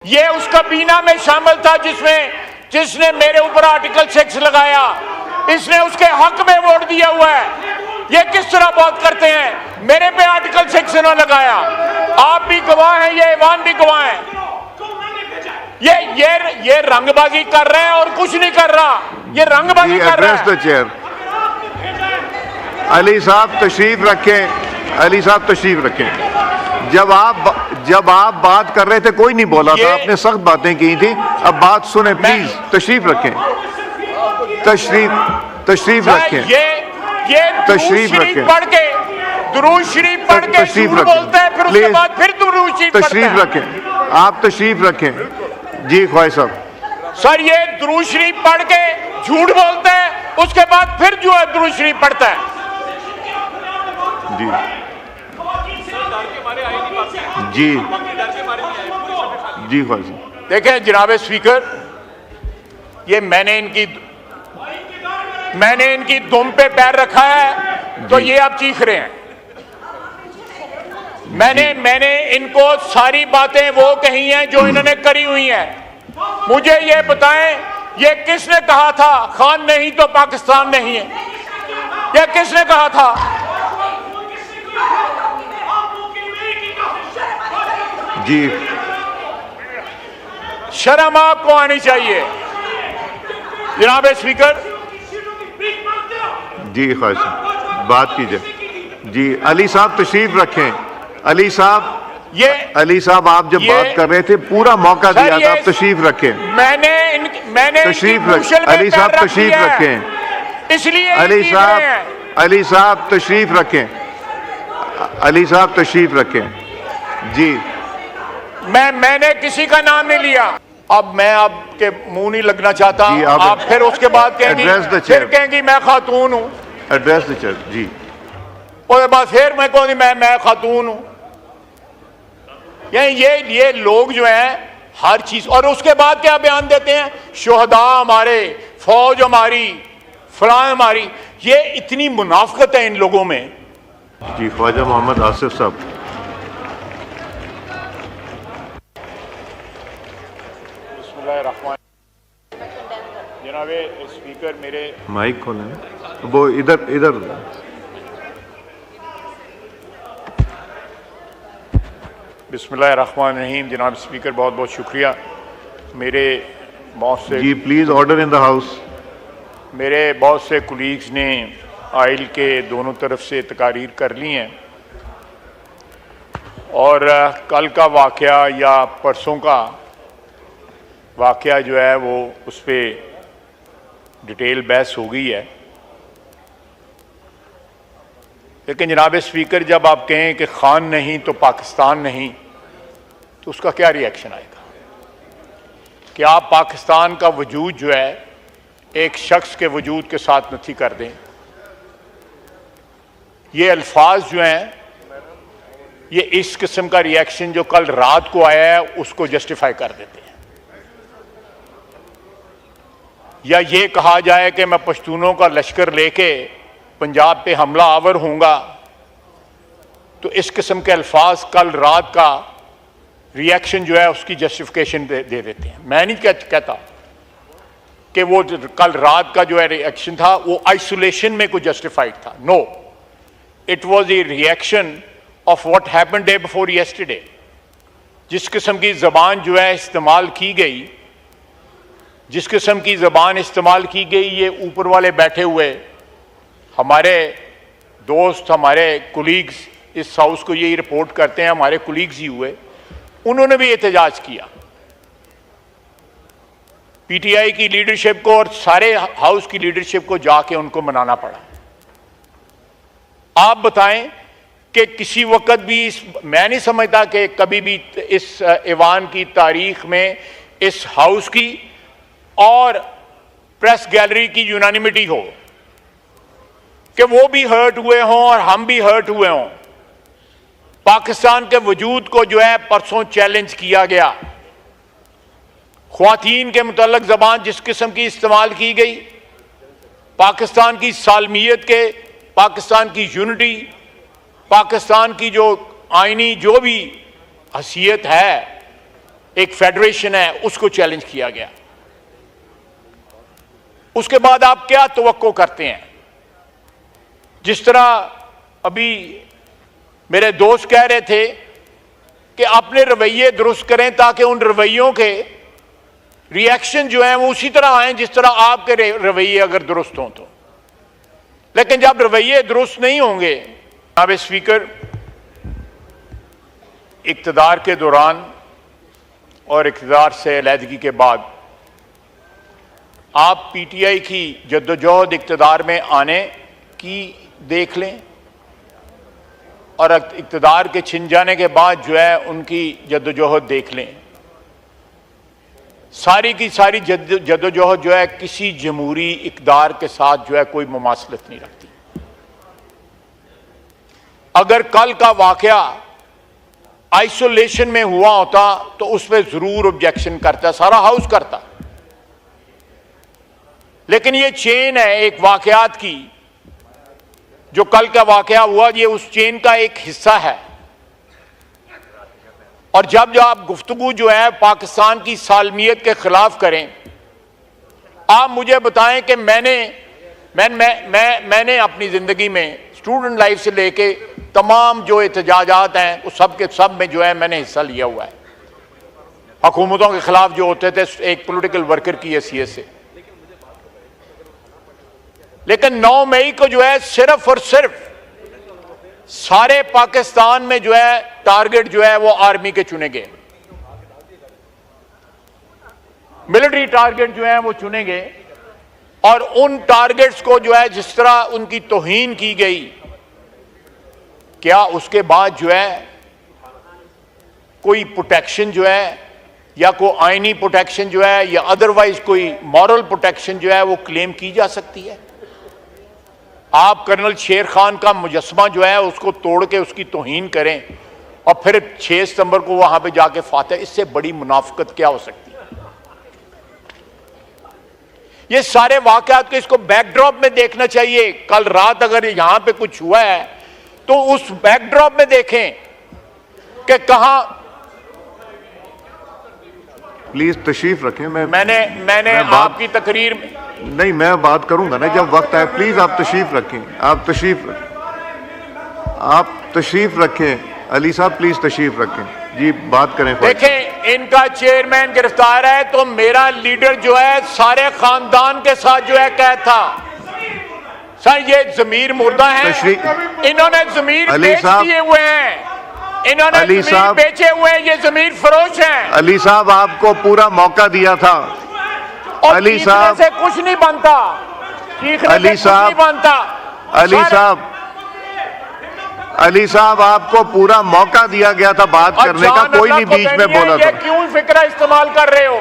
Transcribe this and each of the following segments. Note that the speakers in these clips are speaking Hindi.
ये उस कबीना में शामिल था जिसने मेरे ऊपर आर्टिकल 6 लगाया। इसने उसके हक में वोट दिया हुआ है। ये किस तरह बात करते हैं? मेरे पे आर्टिकल 6 इन्होंने लगाया। आप भी गवाह हैं, ये ईवान भी गवाह हैं। ये रंगबाजी कर रहे हैं और कुछ नहीं कर रहा। ये रंगबाजी कर रहे हैं। अली साहब तशरीफ रखें। अली साहब तशरीफ रखें। जब आप बात कर रहे थे कोई नहीं बोला था, आपने सख्त बातें की थी। अब बात सुने प्लीज। तशरीफ रखें। तशरीफ रखें। ये तशरीफ रखें। पढ़ के दुरूद शरीफ पढ़ के झूठ बोलते हैं, फिर उसके बाद फिर दुरूद शरीफ तशरीफ रखें। आप तशरीफ रखें। जी ख्वाहिश साहब। सर, ये दुरूद शरीफ पढ़ के झूठ बोलते हैं, उसके बाद फिर जो है दुरूद शरीफ पढ़ता है। जी जी जी ख्वाहिश। देखें जनाब स्पीकर, ये मैंने इनकी दुम पे पैर रखा है तो ये आप चीख रहे हैं। मैंने इनको सारी बातें वो कही हैं जो इन्होंने करी हुई हैं। मुझे ये बताएं, ये किसने कहा था खान नहीं तो पाकिस्तान नहीं है? ये किसने कहा था? जी शर्म आपको आनी चाहिए जनाब स्पीकर। जी ख्वाहिश बात कीजिए। जी अली साहब तशरीफ रखें। अली साहब आप जब बात कर रहे थे पूरा मौका दिया था, आप तशरीफ रखें। मैंने तशरीफ रखें। अली साहब तशरीफ रखें। इसलिए अली साहब तशरीफ रखें। अली साहब तशरीफ रखें। जी मैंने किसी का नाम नहीं लिया। अब मैं आपके मुंह नहीं लगना चाहता। आप फिर उसके बाद कहेंगी मैं खातून हूं। Address the chair. जी उसके बाद फिर मैं कहूँगी मैं खातून हूं। ये लोग जो हैं हर चीज, और उसके बाद क्या बयान देते हैं? शोहदा हमारे, फौज हमारी, फलां हमारी। ये इतनी मुनाफिकत है इन लोगों में। जी ख्वाजा मोहम्मद आसिफ साहब। जनाब स्पीकर, मेरे माइक खोलें। वो इधर बिस्मिल्लाहिर्रहमानिर्रहीम। जनाब स्पीकर, बहुत बहुत शुक्रिया। मेरे बहुत से जी please order in the house. मेरे बहुत से कुलीग्स ने आइल के दोनों तरफ से तकारीर कर ली हैं, और कल का वाक़या या परसों का वाक़या जो है वो उस पर डिटेल बहस हो गई है। लेकिन जनाब स्पीकर, जब आप कहें कि खान नहीं तो पाकिस्तान नहीं, तो उसका क्या रिएक्शन आएगा? कि आप पाकिस्तान का वजूद जो है एक शख्स के वजूद के साथ नथी कर दें। ये अल्फाज जो हैं, ये इस किस्म का रिएक्शन जो कल रात को आया है उसको जस्टिफाई कर देते हैं। या ये कहा जाए कि मैं पश्तूनों का लश्कर लेके पंजाब पे हमला आवर होऊंगा, तो इस किस्म के अल्फाज कल रात का रिएक्शन जो है उसकी जस्टिफिकेशन दे देते हैं। मैं नहीं कहता कि वो कल रात का जो है रिएक्शन था वो आइसोलेशन में कोई जस्टिफाइड था। No, it was a reaction of what happened day before yesterday. जिस किस्म की ज़बान जो है इस्तेमाल की गई, ये ऊपर वाले बैठे हुए हमारे दोस्त, हमारे कुलीग्स इस हाउस को यही रिपोर्ट करते हैं, हमारे कुलीग्स ही हुए, उन्होंने भी एहतजाज किया। पीटीआई की लीडरशिप को और सारे हाउस की लीडरशिप को जाके उनको मनाना पड़ा। आप बताएं कि किसी वक्त भी मैं नहीं समझता कि कभी भी इस ऐवान की तारीख में इस हाउस की और प्रेस गैलरी की यूनानिमिटी हो कि वो भी हर्ट हुए हों और हम भी हर्ट हुए हों। पाकिस्तान के वजूद को जो है परसों चैलेंज किया गया। ख्वातीन के मुतल्लक ज़बान जिस किस्म की इस्तेमाल की गई, पाकिस्तान की सालमियत के, पाकिस्तान की यूनिटी, पाकिस्तान की जो आईनी जो भी हसीयत है एक फेडरेशन है उसको चैलेंज किया गया। उसके बाद आप क्या तवक्को करते हैं? जिस तरह अभी मेरे दोस्त कह रहे थे कि अपने रवैये दुरुस्त करें ताकि उन रवैयों के रिएक्शन जो है वो उसी तरह आए जिस तरह आपके रवैये अगर दुरुस्त हों तो। लेकिन जब रवैये दुरुस्त नहीं होंगे, जनाब स्पीकर, इक़्तिदार के दौरान और इक़्तिदार से अलहदगी के बाद आप पीटीआई की जद्दोजहद इक़्तिदार में आने की देख लें और इक़्तिदार के छिन जाने के बाद जो है उनकी जद्दोजहद देख लें। सारी की सारी जद्दोजहद जो है किसी जमहूरी इक़्तिदार के साथ जो है कोई मुमासलत नहीं रखती। अगर कल का वाकया आइसोलेशन में हुआ होता तो उस पर जरूर ऑब्जेक्शन करता, सारा हाउस करता। लेकिन ये चेन है एक वाकयात की, जो कल का वाकया हुआ, ये उस चेन का एक हिस्सा है। और जब आप गुफ्तगू जो है पाकिस्तान की सालमियत के खिलाफ करें, आप मुझे बताएं कि मैंने अपनी जिंदगी में स्टूडेंट लाइफ से लेके तमाम जो एहतजाजात हैं वो सब के सब में जो है मैंने हिस्सा लिया हुआ है, हुकूमतों के खिलाफ जो होते थे एक पॉलिटिकल वर्कर की हैसियत से। लेकिन 9 मई को जो है सिर्फ और सिर्फ सारे पाकिस्तान में जो है टारगेट जो है वो आर्मी के चुने गए, मिलिट्री टारगेट जो है वो चुने गए। और उन टारगेट्स को जो है जिस तरह उनकी तौहीन की गई, क्या उसके बाद जो है कोई प्रोटेक्शन जो है या कोई आईनी प्रोटेक्शन जो है या अदरवाइज कोई मॉरल प्रोटेक्शन जो है वो क्लेम की जा सकती है? आप कर्नल शेर खान का मुजस्समा जो है उसको तोड़ के उसकी तौहीन करें और फिर 6 सितंबर को वहां पे जाके फातह, इससे बड़ी मुनाफिकत क्या हो सकती है? ये सारे वाकयात को इसको बैकड्रॉप में देखना चाहिए। कल रात अगर यहां पे कुछ हुआ है तो उस बैकड्रॉप में देखें कि कहां। प्लीज तशरीफ रखें। मैंने आपकी तकरीर में नहीं, मैं बात करूंगा ना जब वक्त आए। प्लीज आप तशरीफ रखें, आप तशरीफ रखें। अली साहब प्लीज तशरीफ रखें जी, बात करें। देखें, इनका चेयरमैन गिरफ्तार है तो मेरा लीडर जो है सारे खानदान के साथ जो है कैद था। सर ये जमीर मुर्दा है, इन्होंने जमीर बेच दिए हुए हैं, इन्होंने जमीर बेचे हुए हैं, ये जमीर फरोश हैं। अली साहब आपको पूरा मौका दिया था। अली साहब से कुछ नहीं बनता, अली साहब अली साहब आपको पूरा मौका दिया गया था बात करने का, कोई नहीं बीच में बोला था। क्यों फिक्रा इस्तेमाल कर रहे हो?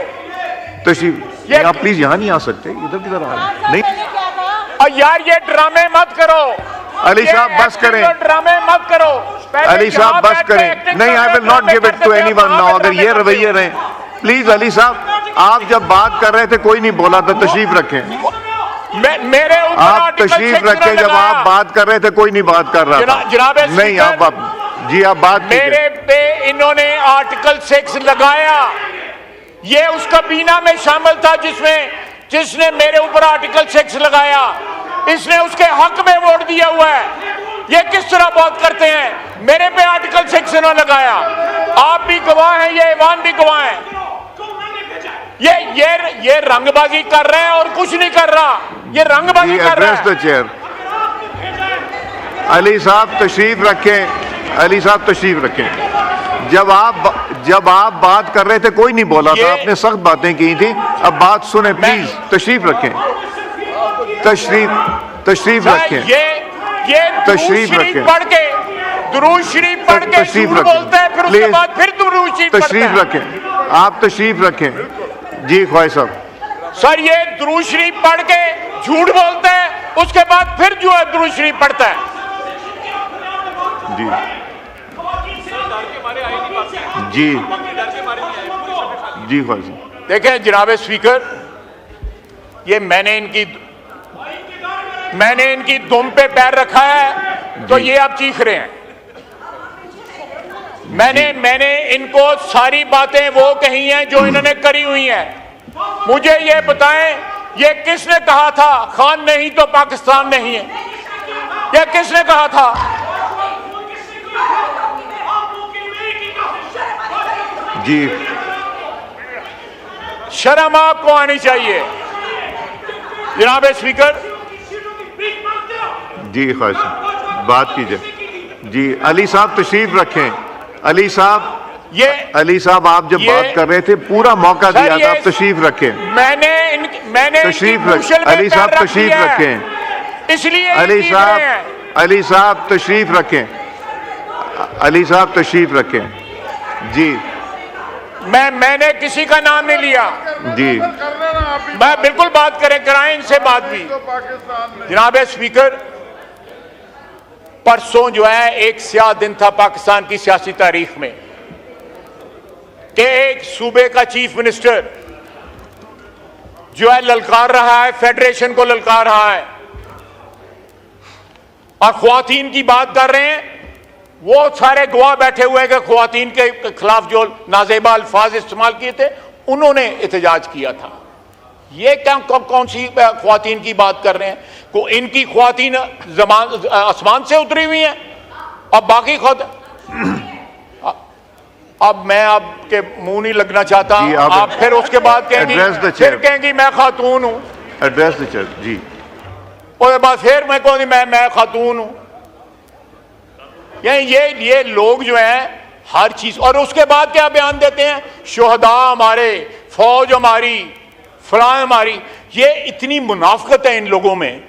तशरीफ आप प्लीज यहाँ नहीं आ सकते, इधर किधर आ रहे? नहीं और यार ये ड्रामे मत करो। अली साहब बस करें, ड्रामे मत करो। अली साहब बस करें। नहीं, I will not give it to anyone now. अगर ये रवैये रहे, प्लीज अली साहब आप जब बात कर रहे थे कोई नहीं बोला था। तशरीफ रखें, मेरे आप तशरीफ रखें। जब आप बात कर रहे थे कोई नहीं बात कर रहा था। जनाब नहीं, आप जी आप बात मेरे पे इन्होंने आर्टिकल 6 लगाया। ये उस कबीना में शामिल था जिसने मेरे ऊपर आर्टिकल 6 लगाया। इसने उसके हक में वोट दिया हुआ है। ये किस तरह बात करते हैं? मेरे पे आर्टिकल 6 इन्होंने लगाया। आप भी गवाह हैं, ये ईवान भी गवाह है। ये रंगबाजी कर रहे हैं और कुछ नहीं कर रहा, ये रंगबाजी कर रहा है। चेयर अली साहब तशरीफ रखें, अली साहब तशरीफ रखें। जब आप बात कर रहे थे कोई नहीं बोला था, आपने सख्त बातें की थी। अब बात सुने प्लीज, तशरीफ रखें, तशरीफ रखें, ये तशरीफ रखें। पढ़ के दुरूद शरीफ पढ़ के झूठ बोलता है, फिर उसके बाद फिर दुरूद शरीफ तशरीफ रखें। आप तशरीफ रखें जी ख्वाहिश साहब। सर ये दुरूद शरीफ पढ़ के झूठ बोलता है, उसके बाद फिर जो है दुरूद शरीफ पढ़ता है। जी जी जी ख्वाहिश। देखें जनाब स्पीकर, ये मैंने इनकी दुम पे पैर रखा है तो ये आप चीख रहे हैं। मैंने इनको सारी बातें वो कही हैं जो इन्होंने करी हुई हैं। मुझे ये बताएं, ये किसने कहा था खान नहीं तो पाकिस्तान नहीं है? ये किसने कहा था? जी, शर्म आपको आनी चाहिए जनाब स्पीकर। जी ख्वाहिश साहब, बात कीजिए। जी, अली साहब तशरीफ रखें। अली साहब, आप जब बात कर रहे थे पूरा मौका दिया था, आप तशरीफ रखें। मैंने तशरीफ रखें अली साहब, तशरीफ रखें। इसलिए अली साहब तशरीफ रखें। अली साहब तशरीफ रखें। जी, मैंने किसी का नाम नहीं लिया जी, मैं बिल्कुल बात कराएं इनसे बात भी। जनाब स्पीकर, परसों जो है एक स्याह दिन था पाकिस्तान की सियासी तारीख में कि एक सूबे का चीफ मिनिस्टर जो है ललकार रहा है, फेडरेशन को ललकार रहा है और ख्वातीन की बात कर रहे हैं। वो सारे गवाह बैठे हुए हैं कि ख्वातीन के खिलाफ जो नाजेबा अल्फाज इस्तेमाल किए थे उन्होंने एहतजाज किया था। ये क्या कौन सी ख्वातीन की बात कर रहे हैं? को इनकी ख्वातीन आसमान से उतरी हुई हैं और बाकी खुद। अब मैं आपके मुंह नहीं लगना चाहता, आप फिर उसके बाद कहेंगी मैं खातून हूं। Address the chair. जी, उसके बाद फिर मैं कहूँगी मैं खातून हूं। ये लोग जो हैं हर चीज, और उसके बाद क्या बयान देते हैं, शोहदा हमारे, फौज हमारी, फलां हमारी। ये इतनी मुनाफिकत है इन लोगों में